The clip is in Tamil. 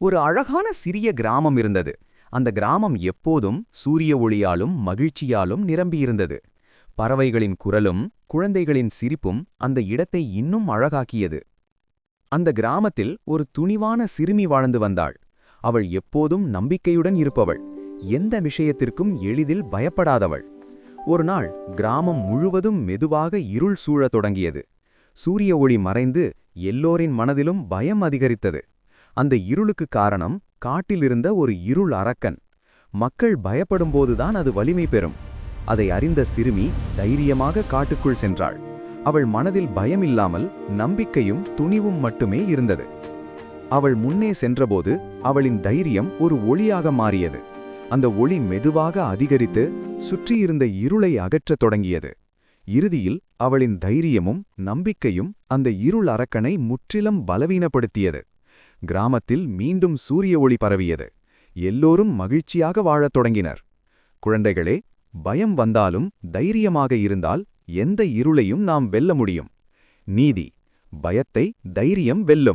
ஒரு அழகான சிறிய கிராமம் இருந்தது. அந்த கிராமம் எப்போதும் சூரிய ஒளியாலும் மகிழ்ச்சியாலும் நிரம்பியிருந்தது. பறவைகளின் குரலும் குழந்தைகளின் சிரிப்பும் அந்த இடத்தை இன்னும் அழகாக்கியது. அந்த கிராமத்தில் ஒரு துணிவான சிறுமி வாழ்ந்து வந்தாள். அவள் எப்போதும் நம்பிக்கையுடன் இருப்பவள், எந்த விஷயத்திற்கும் எளிதில் பயப்படாதவள். ஒரு நாள் கிராமம் முழுவதும் மெதுவாக இருள் சூழத் தொடங்கியது. சூரிய ஒளி மறைந்து எல்லோரின் மனதிலும் பயம் அதிகரித்தது. அந்த இருளுக்கு காரணம் காட்டிலிருந்த ஒரு இருள் அரக்கன். மக்கள் பயப்படும்போதுதான் அது வலிமை பெறும். அதை அறிந்த சிறுமி தைரியமாக காட்டுக்குள் சென்றாள். அவள் மனதில் பயமில்லாமல் நம்பிக்கையும் துணிவும் மட்டுமே இருந்தது. அவள் முன்னே சென்றபோது அவளின் தைரியம் ஒரு ஒளியாக மாறியது. அந்த ஒளி மெதுவாக அதிகரித்து சுற்றியிருந்த இருளை அகற்றத் தொடங்கியது. இறுதியில் அவளின் தைரியமும் நம்பிக்கையும் அந்த இருள் அரக்கனை முற்றிலும் பலவீனப்படுத்தியது. கிராமத்தில் மீண்டும் சூரிய ஒளி பரவியது. எல்லோரும் மகிழ்ச்சியாக வாழத் தொடங்கினர். குழந்தைகளே, பயம் வந்தாலும் தைரியமாக இருந்தால் எந்த இருளையும் நாம் வெல்ல முடியும். நீதி: பயத்தை தைரியம் வெல்லும்.